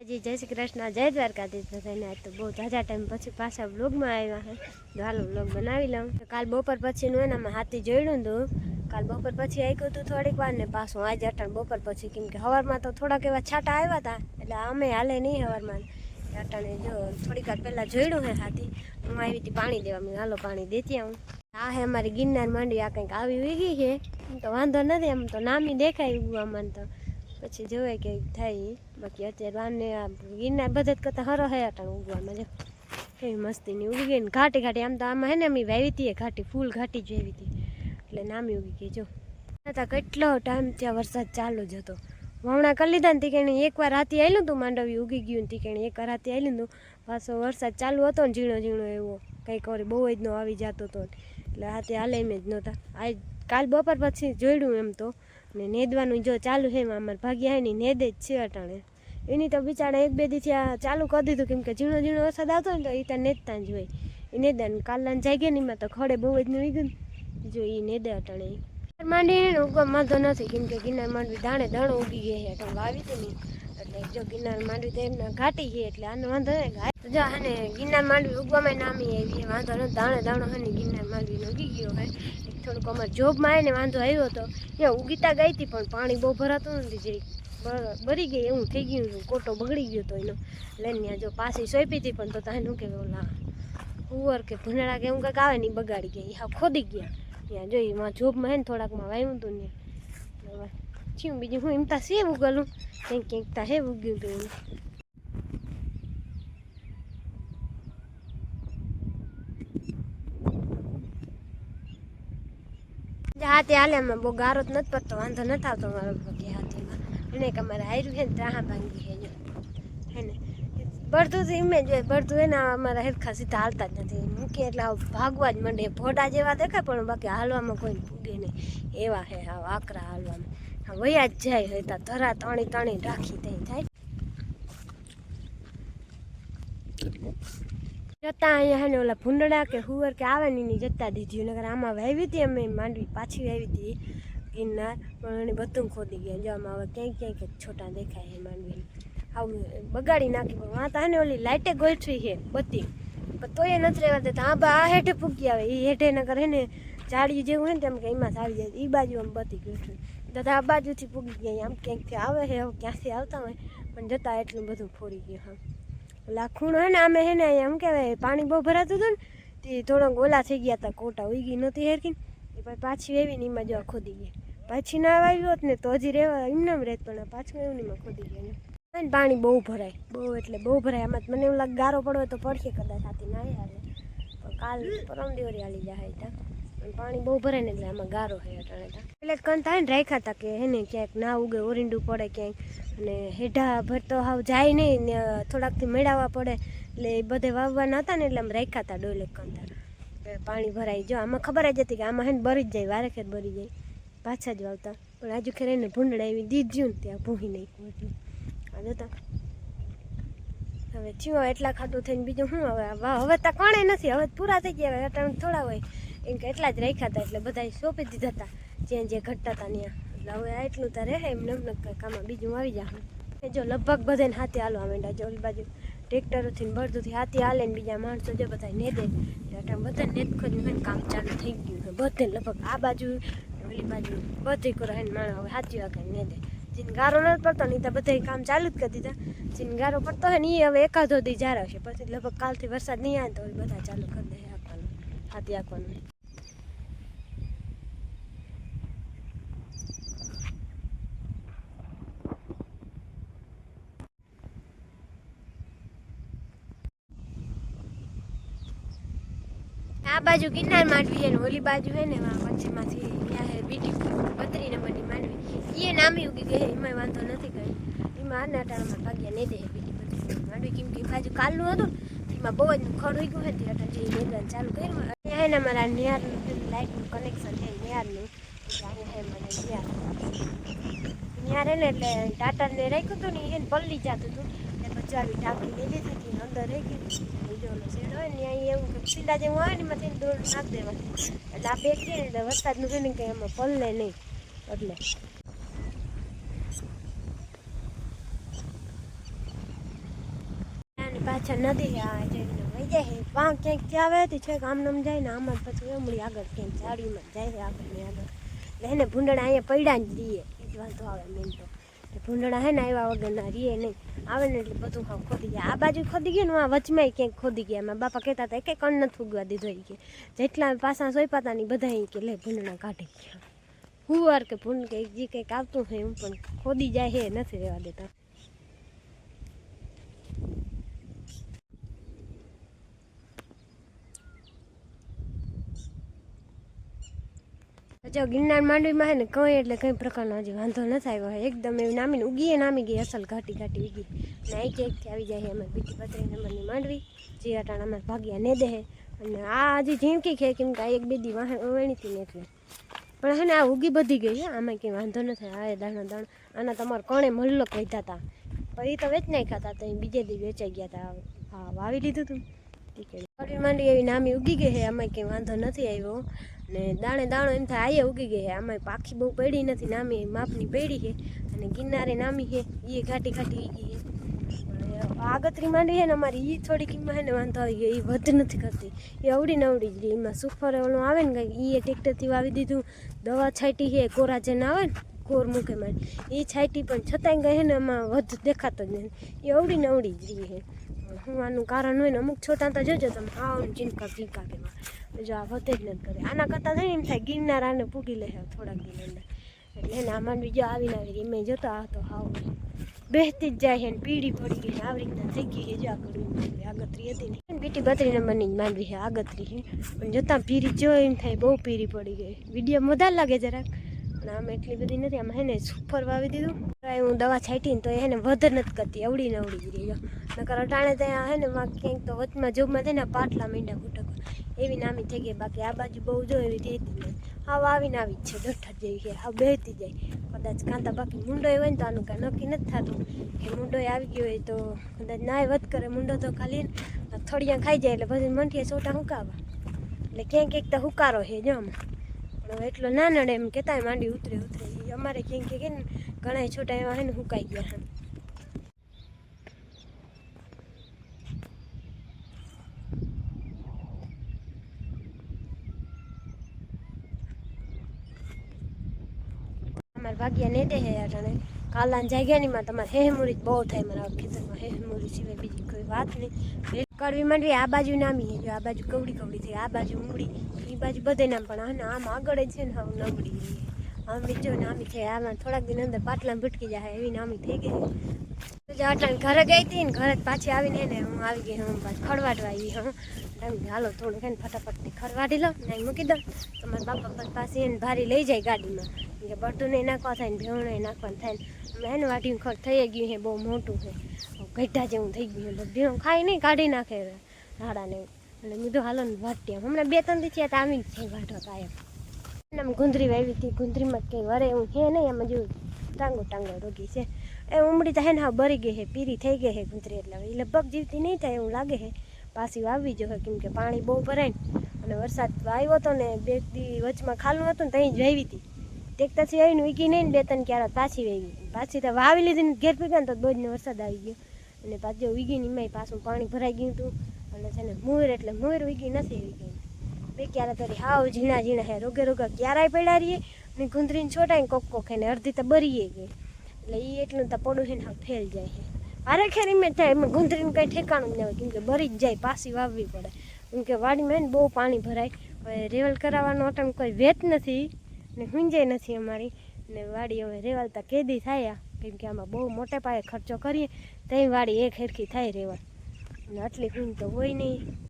जी जय श्री कृष्ण जय द्वारकाधीश बधाने। आज तो बहुत ज़्यादा टाइम पछी पाछा ब्लॉगમાં આવ્યા है तो हालो ब्लॉग बनावी लऊं। तो काल बपोर पछीનું એનામાં હાથી જોડ્યું હતું। કાલ બપોર પછી આવ્યું હતું થોડીક વાર ને પાછું આજે અટાણ બપોર પછી કેમ કે સવારમાં તો થોડાક એવા છાંટા આવ્યા હતા એટલે અમે હાલે નહીં સવારમાં અટાણે જો થોડીક વાર પહેલાં જોડ્યું है હાથી। હું આવી હતી પાણી દેવા, મેં હાલો પાણી દેતી આવું। આ હે અમારી ગિરનાર માંડવી, આ કંઈક આવી વીગી છે તો વાંધો નથી, આમ તો નામી દેખાય ઉગવામાં તો પછી જોવે કે થાય। બાકી અત્યારે વાને આ ગિરનાર બધા કરતાં હરો હે અટાણ ઉગવામાં જો કેવી મસ્તીની ઉગી ગઈ ને ઘાટી ઘાટી। આમ તો આમાં હે ને અમે વાવી હતી ઘાટી ફૂલ ઘાટી જ વાવી હતી એટલે નામી ઉગી ગઈ જો। હતા કેટલો ટાઈમ ત્યાં વરસાદ ચાલુ જ હતો, વાવણા કરી લીધા ને તીકેણી એકવાર રાતે આવેલું હતું માંડવી ઉગી ગયું ને તીકેણી એકવાર રાતે આવેલું હતું પાછો વરસાદ ચાલુ હતો ને ઝીણો ઝીણો એવો કંઈક વાર બહુ જ ન આવી જતો હતો એટલે રાતે હાલે એમ જ નહોતા। આ કાલ બપોર પછી જોડ્યું એમ તો ને નેદવાનું જો ચાલુ છે અમારે ભાગ્યા એની નેદે જ છે અટાણે। એની તો બિચારા એક બે દી ચાલુ કરી દીધું કેમ કે ઝીણો ઝીણો વરસાદ આવતો ને તો એ ત્યાં નેદતા જ હોય એ નેદા ને કાલના જાગ્યા નીમાં તો ખડે બહુ જ નહીં ગયું જો એ નેદે અટાણે। માંડવી ઉગવા વાંધો નથી કેમ કે ગિરનાર માંડવી દાણે દાણો ઉગી ગઈ છે અટાણે વાવી હતી ને એટલે જો ગિરનાર માંડવી તો એમના ઘાટી છે એટલે આનો વાંધો નહીં। તો જો હે ગિરનાર માંડવી ઉગવામાં નામી આવી વાંધો નથી, દાણે દાણો હે ને ગિરનાર માંડવીનો ઉગી ગયો હે। થોડુંક અમારે જોબમાં આવીને વાંધો આવ્યો હતો, ત્યાં ઉગીતા ગઈ હતી પણ પાણી બહુ ભરાતું નથી, જરીક બરી ગઈ એવું થઈ ગયું, કોટો બગડી ગયો હતો એનો લઈને ત્યાં જો પાછી સોંપી હતી પણ તો ત્યાં શું કે ઓલા હુવર કે ભૂંડળા કે એવું કંઈક આવે ને એ બગાડી ગયા, હા ખોદી ગયા ત્યાં જોઈ એમાં જોબમાં હે ને થોડાકમાં વાવ્યું હતું ને હવે થયું બીજું હું એમ તા સેવ ઉગલું કંઈક કંઈક તા હે ઉગ્યું હતું એનું। હાથી હાલે અમે બહુ ગારો જ નથી પડતો, વાંધો નથી આવતો મારો પગે હાથીમાં એને કે અમારે હાર્યું છે ને ત્રાહા ભાંગી છે જો હે ને બળતું તો એમ જ હોય, બળતું એને અમારા હેરખા સીધા હાલતા જ નથી, મૂકીએ એટલે ભાગવા જ માંડે, ફોટા જેવા દેખાય પણ બાકી હાલવામાં કોઈ પૂગે નહીં એવા હે હા આકરા હાલવામાં, હા વયા જ જાય હતા ધરા તણી તણી રાખી દઈ થાય। જતા અહીંયા હે ને ઓલા ભૂંડળા કે હુવર કે આવે ને એની જતા દીધી નગર આમાં વાવી હતી અમે માંડવી પાછી વાવી હતી ગિરનાર પણ એને બધું ખોદી ગયા જો આમાં હવે ક્યાંય ક્યાંય છોટા દેખાય છે માંડવીને આવું બગાડી નાખી પણ વાંતા ને ઓલી લાઇટે ગોઠવી છે બધી પણ તોય નથી રહેવા દેતા। આ હેઠે પૂગી આવે એ હેઠે નગર હે ને જાડિયું જેવું હોય ને તેમ કે એમાં આવી જાય એ બાજુ આમ બધી ગોઠવી દાદા આ બાજુથી પૂગી ગયા આમ ક્યાંકથી આવે છે હવે ક્યાંથી આવતા હોય પણ જતા એટલું બધું ફોડી ગયું હા। ઓલા ખૂણો હે ને અમે હે ને એમ કહેવાય પાણી બહુ ભરાતું હતું ને તે થોડોક ઓલા થઈ ગયા હતા કોટા ઉગી નહોતી હેરખી એ પછી પાછી એવીને એમાં જો ખોદી ગયા, પાછી ના આવી હોત ને તો હજી રહેવા એમને રહેત પણ પાછું એવું એમાં ખોદી ગયા ને પાણી બહુ ભરાય બહુ એટલે બહુ ભરાય આમાં મને એવું લાગે ગારો પડવે તો પડશે કદાચ હાથી ના હાલે પણ કાલ પરમ દિવરી હાલી જાય ત્યાં પણ પાણી બહુ ભરાય ને એટલે આમાં ગારો હોય અટાણે ત્યાં એટલે કણ થાય ને રાખ્યા હતા કે હે ને ક્યાંક ના ઉગે ઓરીંડું પડે ક્યાંક અને હેઢા ભરતો હાવ જાય નહીં ને થોડાકથી મેળવવા પડે એટલે એ બધે વાવવાના હતા ને એટલે આમ રાખ્યા હતા ડોલે કંતા પાણી ભરાય જો આમાં ખબર જ હતી કે આમાં હે ને બરી જ જાય વારે ખેર બરી જાય પાછા જ વાવતા પણ આજુ ખેર એને ભૂંડળા એવી દીધ્યું ને ત્યાં ભૂહી નાખ્યું એટલું આ જતા હવે થયું એટલા ખાટું થઈને બીજું શું હવે હવે તો કોણે નથી હવે પૂરા થઈ ગયા હવે અટાણે થોડા હોય એમ કે એટલા જ રાખ્યા હતા એટલે બધા સોંપી દીધા હતા જ્યાં જે ઘટતા હતા ત્યાં એટલે હવે એટલું તો રહે એમ નમનક કામમાં બીજું આવી જાય જો લગભગ બધાને હાથે હાલવા માંડ્યા જો ઓલી બાજુ ટ્રેક્ટરોથી ને બળદુથી હાથી હાલે ને બીજા માણસો જો બધા નેદે એટલે બધા નેદ ખોદનું કામ ચાલુ થઈ ગયું છે બધે લગભગ આ બાજુ ઓલી બાજુ બધી કરે ને માણસ હવે હાથી વાગે નેદે જેને ગારો નથી પડતો ને ત્યાં બધા કામ ચાલુ જ કરી દીધા જેને ગારો પડતો હોય ને એ હવે એકાદો દી જાર આવશે પછી લગભગ કાલથી વરસાદ નહીં આવે તો બધા ચાલુ કરી દે આપવાનું હાથી આપવાનું। આ બાજુ ગિરનાર માંડવી છે ને ઓલી બાજુ હે ને વચ્ચેમાંથી ત્યાં હે બીટી 32 નંબરની માંડવી એ નામી ઉગી ગઈ એમાં વાંધો નથી કઈ એમાં આના ટાણામાં ભાગ્યા ને દે બીટી 32 માંડવી કેમ કે બાજુ કાલનું હતું એમાં બહુ જ ખડ ઉગ્યું હોય ને એટલે જે મેદાન ચાલુ કર્યું અહીંયા હે ને મારા નિયારનું લાઇટનું કનેક્શન છે નિયારનું અહીંયા હે મને નિયાર હે ને એટલે ટાટરને રાખ્યું હતું ને એને પલ્લી જતું હતું એટલે પછી આવી ટાંકી લીધી હતી અંદર રહી ગઈ શેડ હોય ને અહીં એવું સીડા જેવું હોય ને એમાં દોડ નાખી દેવાનું એટલે આ બેગ છે ને એટલે વરસાદનું છે ને કંઈ એમાં પલ્લે નહીં એટલે પાછા નદી આ જઈને વહી જાય વાં ક્યાંક આવે તે છે આમ નામ જાય ને આમાં પછી એમડી આગળ ક્યાંક ઝાડીમાં જાય આગળ ને આગળ એટલે એને ભૂંડડા અહીંયા પડ્યા જ રહીએ એ જ વાંધો આવે મેન તો ભૂંડડા હે ને આવ્યા વગરના રીએ નહીં આવે ને એટલે બધું ખાવ ખોદી ગયા આ બાજુ ખોદી ગયા ને આ વચમાં ક્યાંક ખોદી ગયા એમાં બાપા કહેતા હતા એક કણ નથી ઉગવા દીધો એ કે જેટલા પાસા સોંપાતા ની બધા કે લે ભૂંડડા કાઢી ગયા હુવાર કે ભૂંડ કે જે કંઈક આવતું હોય એમ પણ ખોદી જાય હે નથી રહેવા દેતા જો ગિરનાર માંડવીમાં હે ને કંઈ એટલે કંઈ પ્રકારનો હજી વાંધો નથી આવ્યો હોય એકદમ એવી નામીને ઉગીએ નામી ગઈ અસલ ઘાટી ઘાટી ઉગી ને એકથી આવી જાય અમારે બીજી 32 નંબરની માંડવી જે અટાણા અમારે ભાગ્યા ને દે અને આ હજી ઝીણકી છે કેમ કે એક બે દી વેણી હતી ને એટલે પણ હે ને આ ઉગી બધી ગઈ છે આમાં કંઈ વાંધો નથી આ દાણા દાણા આના તમારે કોણે મલ્લો કહેતા હતા પણ એ તો વેચ નાખ્યા હતા તો બીજે દી વેચાઈ ગયા હતા હા વાવી લીધું હતું ટીકે માંડવી એવી નામી ઉગી ગઈ છે આમાં કંઈ વાંધો નથી આવ્યો ને દાણે દાણો એમ થાય આયે ઉગી ગઈ છે આમાં પાખી બહુ પડી નથી નામી માપની પડી છે અને ગિરનારે નામી છે એ ઘાટી ઘાટી ઉગી છે આગતરી માંડી છે ને અમારી એ થોડીક એમાં છે ને વાંધો આવી ગયો એ વધ નથી કરતી એ અવડી નવડી જ રહી એમાં સુફર ઓલું આવે ને કંઈક એ ટ્રેક્ટરથી વાવી દીધું દવા છાંટી છે કોરાજન આવે ને કોર મૂકે માંડી એ છાંટી પણ છતાંય ગઈ છે ને એમાં વધ દેખાતો જ નથી એ અવડી નવડી જ રહી છે હું આનું કારણ હોય ને અમુક છોટા તો જોજો તમે હા ચીનકા ચીનકા કેવા જો આ વધે જ નથી કરે આના કરતાં થાય ને એમ થાય ગિરનાર આને પૂગી લે થોડાક દિન અંદર એટલે એને આમાં બીજો આવીને આવી એમ જોતા તો હાવ બેસતી જ જાય છે ને પીળી પડી ગઈ આવી રીતના થઈ ગઈ છે જો આગળ આગતરી હતી ને બીટી 32 નંબરની જ માંડવી છે આગતરી છે પણ જોતાં પીરી જો એમ થાય બહુ પીરી પડી ગઈ વિડીયો વધારે લાગે જરાક પણ આમ એટલી બધી નથી આમાં હે ને સુફર વાવી દીધું હું દવા છાંટીને તો એને વધ નથી કરતી અવડી નવડી જ રહી નકર અટાણે ત્યાં હે ને ક્યાંક તો વચમાં જોગમાં થાય ને પાટલા મીંડા ફૂટક એવી નામી થઈ ગઈ બાકી આ બાજુ બહુ જો એવી રહેતી નહીં હા આવીને આવી જ છે દઠ્ઠર જેવી છે હા બેહતી જાય કદાચ કાંતા બાકી મુંડો હોય ને તો આનું કાંઈ નક્કી નથી થતું કે મુંડો આવી ગયો હોય તો કદાચ નાય વધ કરે મુંડો તો ખાલી થોડીયા ખાઈ જાય એટલે પછી મંઠીએ સોટા હુકાવા એટલે ક્યાંક ક્યાંક તો હુકારો છે જો આમાં પણ એટલો ના નડે એમ કહેતા માંડી ઉતરે અમારે ક્યાંક કે ને ઘણા છોટા એવા છે ને હુકાઈ ગયા છે અમારે ભાગ્યા ને દે હે અટાણે કાલાન જાગ્યાનીમાં તમારે હેહમુરી બહુ થાય મારા ખેતરમાં હેહમુરી સિવાય બીજી કોઈ વાત નહીં કડવી માંડવી આ બાજુ નામી છે જો આ બાજુ કવડી કવડી થઈ આ બાજુ ઉમડી એ બાજુ બધે નામ પણ આમ આગળ જ છે ને હવે નબળી આમ બીજો નામી છે આમાં થોડાક દિન અંદર પાટલા ભટકી જાય એવી નામી થઈ ગઈ અટાણે ઘરે ગઈ હતી ને ઘરે પાછી આવીને ને હું આવી ગઈ હું પાછી ખડવાડવા આવી હું હાલો થોડું ખાઈને ફટાફટથી ખડવાડી લો ને મૂકી દઉં તમારા બાપા પાસે એને ભારી લઈ જાય ગાડીમાં કે બટું નહીં નાખવા થાય ને ભેવણ નહીં નાખવાનું થાય ને એને વાટીને ખડ થઈ ગયું છે બહુ મોટું છે ગઢા જેવું થઈ ગયું છે ભેવણ ખાઈ નહીં કાઢી નાખે હાડાને એટલે કીધું હાલો ને વાટી હમણાં 2-3 દી થયા તો આવીને થઈ વાટવા કાયમ એમ ગુંદરી વાવી હતી ગુંદરીમાં કંઈ વરે એવું છે નહીં એમાં જો ટાંગો રોગી છે એ ઉમડી તો હે ને હા બરી ગઈ છે પીરી થઈ ગઈ છે ગુંદરી એટલે એ લગભગ જીવતી નહીં થાય એવું લાગે છે પાછી વાવવી જોઈએ કેમ કે પાણી બહુ ભરાય ને અને વરસાદ આવ્યો હતો ને 2 દી વચમાં ખાલું હતું ને ત્યાં જ વાવી હતી ટેકતાથી આવીને વીગી નહીં ને 2-3 ક્યારા પાછી વાવી પાછી તો વાવી લીધી ને ઘેર પીગા ને તો બોજને વરસાદ આવી ગયો અને પાછું વીગીને એમાંય પાછું પાણી ભરાઈ ગયું હતું અને છે ને મોર એટલે મોર વીગી નથી વીગી 2 ક્યારા પેલી હાવ ઝીણા ઝીણા હે રોગા ક્યારાય પડ્યા રહીએ અને ગુંદરીને છોટાઈને કોક એને અડધી તો બરીએ ગઈ એટલે એ એટલું તો પડું છે ને હા ફેલ જાય છે અરે ખેર એમ થાય એમાં ગુંદરીને કંઈ ઠેકાણું જ ન હોય કેમ કે બરી જ જાય પાછી વાવવી પડે કેમ કે વાડીમાં ને બહુ પાણી ભરાય હવે રેવલ કરાવવાનો અટાણે કોઈ વેત નથી ને હુંજાય નથી અમારી ને વાડી હવે રેવાલતા કેદી થાય કેમ કે આમાં બહુ મોટે પાયે ખર્ચો કરીએ ત્યાં વાડી એક હેરખી થાય રેવાલ અને આટલી કુંજ તો હોય નહીં